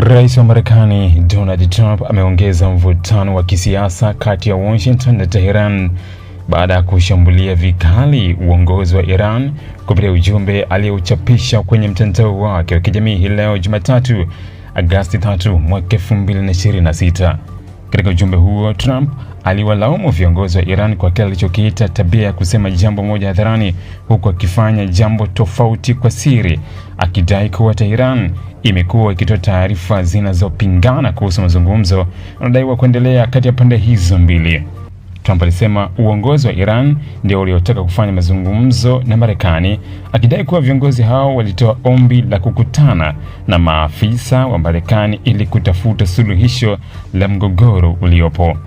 Rais wa Marekani Donald Trump ameongeza mvutano wa kisiasa kati ya Washington na Tehran baada ya kushambulia vikali uongozi wa Iran kupitia ujumbe aliyouchapisha kwenye mtandao wake wa kijamii hii leo Jumatatu, Agosti 3 mwaka 2026. Katika ujumbe huo, Trump aliwalaumu viongozi wa Iran kwa kile alichokiita tabia ya kusema jambo moja hadharani huku akifanya jambo tofauti kwa siri, akidai kuwa Tehran imekuwa ikitoa taarifa zinazopingana kuhusu mazungumzo yanayodaiwa kuendelea kati ya pande hizo mbili. Trump alisema uongozi wa Iran ndio uliotaka kufanya mazungumzo na Marekani, akidai kuwa viongozi hao walitoa ombi la kukutana na maafisa wa Marekani ili kutafuta suluhisho la mgogoro uliopo.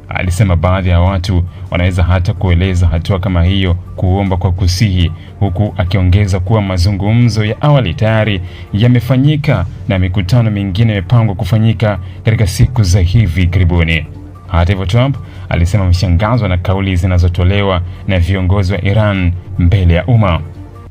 Alisema baadhi ya watu wanaweza hata kueleza hatua kama hiyo kuomba kwa kusihi, huku akiongeza kuwa mazungumzo ya awali tayari yamefanyika na mikutano mingine imepangwa kufanyika katika siku za hivi karibuni. Hata hivyo, Trump alisema ameshangazwa na kauli zinazotolewa na viongozi wa Iran mbele ya umma.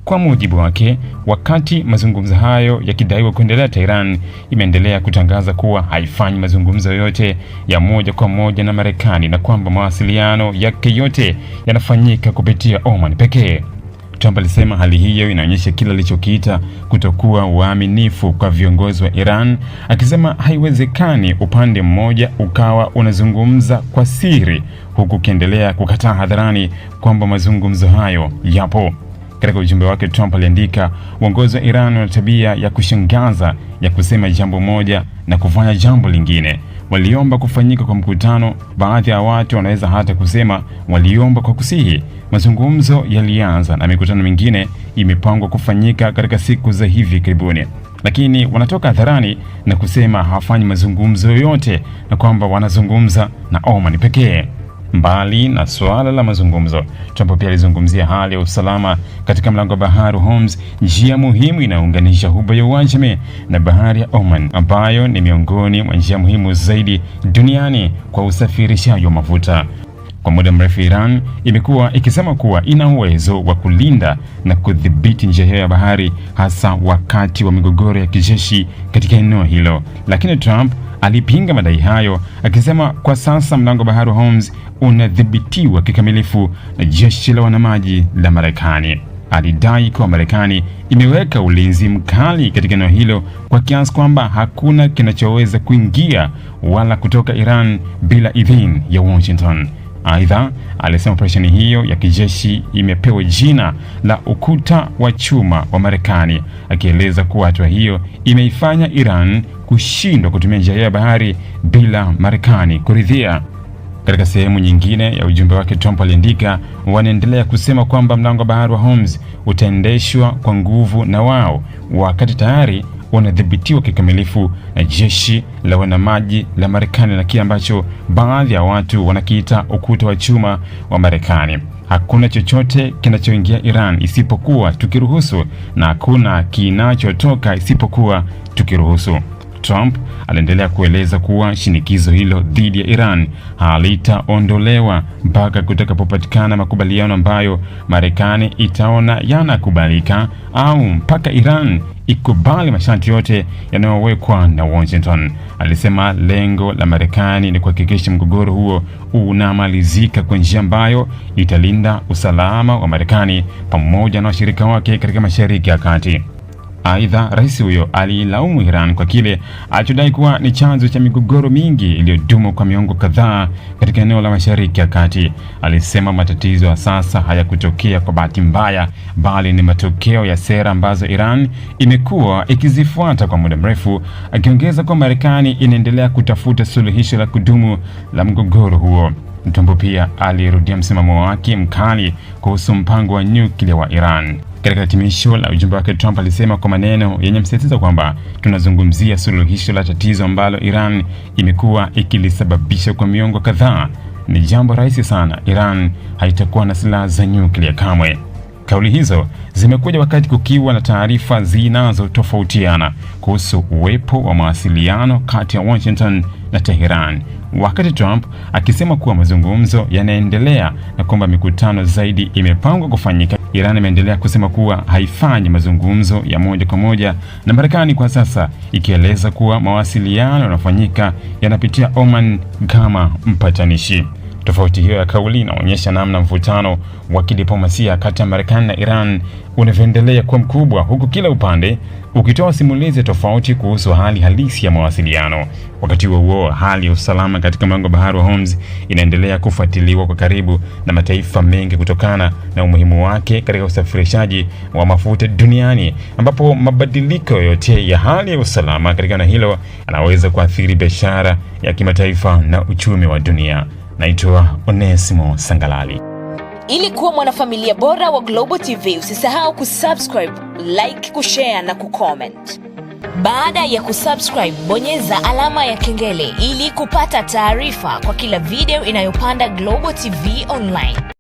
Kwa mujibu wake, wakati mazungumzo hayo yakidaiwa kuendelea, Tehran imeendelea kutangaza kuwa haifanyi mazungumzo yote ya moja kwa moja na Marekani na kwamba mawasiliano yake yote yanafanyika kupitia Oman pekee. Trump alisema hali hiyo inaonyesha kile alichokiita kutokuwa uaminifu kwa viongozi wa Iran, akisema haiwezekani upande mmoja ukawa unazungumza kwa siri huku ukiendelea kukataa hadharani kwamba mazungumzo hayo yapo. Katika ujumbe wake, Trump aliandika, uongozi wa Iran una tabia ya kushangaza ya kusema jambo moja na kufanya jambo lingine. Waliomba kufanyika kwa mkutano, baadhi ya watu wanaweza hata kusema waliomba kwa kusihi. Mazungumzo yalianza na mikutano mingine imepangwa kufanyika katika siku za hivi karibuni, lakini wanatoka hadharani na kusema hawafanyi mazungumzo yoyote na kwamba wanazungumza na Oman pekee. Mbali na suala la mazungumzo, Trump pia alizungumzia hali ya usalama katika mlango wa bahari Hormuz, njia muhimu inayounganisha Ghuba ya Uajemi na bahari ya Oman, ambayo ni miongoni mwa njia muhimu zaidi duniani kwa usafirishaji wa mafuta. Kwa muda mrefu, Iran imekuwa ikisema kuwa ina uwezo wa kulinda na kudhibiti njia hiyo ya bahari, hasa wakati wa migogoro ya kijeshi katika eneo hilo. Lakini Trump alipinga madai hayo, akisema kwa sasa mlango wa bahari wa Hormuz unadhibitiwa kikamilifu na jeshi la wanamaji la Marekani. Alidai kuwa Marekani imeweka ulinzi mkali katika eneo hilo kwa kiasi kwamba hakuna kinachoweza kuingia wala kutoka Iran bila idhini ya Washington. Aidha, alisema operesheni hiyo ya kijeshi imepewa jina la Ukuta wa Chuma wa Marekani, akieleza kuwa hatua hiyo imeifanya Iran kushindwa kutumia njia ya bahari bila Marekani kuridhia. Katika sehemu nyingine ya ujumbe wake, Trump aliandika, wanaendelea kusema kwamba mlango wa bahari wa Hormuz utaendeshwa kwa nguvu na wao, wakati tayari wanadhibitiwa kikamilifu na jeshi la wanamaji la Marekani na kile ambacho baadhi ya watu wanakiita ukuta wa chuma wa Marekani. Hakuna chochote kinachoingia Iran isipokuwa tukiruhusu, na hakuna kinachotoka isipokuwa tukiruhusu. Trump aliendelea kueleza kuwa shinikizo hilo dhidi ya Iran halitaondolewa mpaka kutakapopatikana makubaliano ambayo Marekani itaona yanakubalika au mpaka Iran ikubali masharti yote yanayowekwa na Washington. Alisema lengo la Marekani ni kuhakikisha mgogoro huo unamalizika kwa njia ambayo italinda usalama wa Marekani pamoja na washirika wake katika Mashariki ya Kati. Aidha, rais huyo alilaumu Iran kwa kile alichodai kuwa ni chanzo cha migogoro mingi iliyodumu kwa miongo kadhaa katika eneo la Mashariki ya Kati. Alisema matatizo ya sasa hayakutokea kwa bahati mbaya, bali ni matokeo ya sera ambazo Iran imekuwa ikizifuata kwa muda mrefu, akiongeza kuwa Marekani inaendelea kutafuta suluhisho la kudumu la mgogoro huo. Trump pia alirudia msimamo wake mkali kuhusu mpango wa nyuklia wa Iran. Katika hitimisho la ujumbe wake, Trump alisema kwa maneno yenye msisitizo kwamba tunazungumzia suluhisho la tatizo ambalo Iran imekuwa ikilisababisha kwa miongo kadhaa. Ni jambo rahisi sana, Iran haitakuwa na silaha za nyuklia kamwe. Kauli hizo zimekuja wakati kukiwa na taarifa zinazotofautiana kuhusu uwepo wa mawasiliano kati ya Washington na Tehran, wakati Trump akisema kuwa mazungumzo yanaendelea na kwamba mikutano zaidi imepangwa kufanyika. Iran imeendelea kusema kuwa haifanyi mazungumzo ya moja kwa moja na Marekani kwa sasa, ikieleza kuwa mawasiliano yanafanyika yanapitia Oman kama mpatanishi. Tofauti hiyo ya kauli inaonyesha namna mvutano wa kidiplomasia kati ya Marekani na Iran unavyoendelea kuwa mkubwa, huku kila upande ukitoa simulizi tofauti kuhusu hali halisi ya mawasiliano. Wakati huo, hali ya usalama katika mlango bahari wa Hormuz inaendelea kufuatiliwa kwa karibu na mataifa mengi kutokana na umuhimu wake katika usafirishaji wa mafuta duniani, ambapo mabadiliko yote ya hali ya usalama katika eneo hilo yanaweza kuathiri biashara ya kimataifa na uchumi wa dunia. Naitwa Onesimo Sangalali. Ili kuwa mwanafamilia bora wa Global TV, usisahau kusubscribe, like, kushare na kucomment. Baada ya kusubscribe, bonyeza alama ya kengele ili kupata taarifa kwa kila video inayopanda Global TV Online.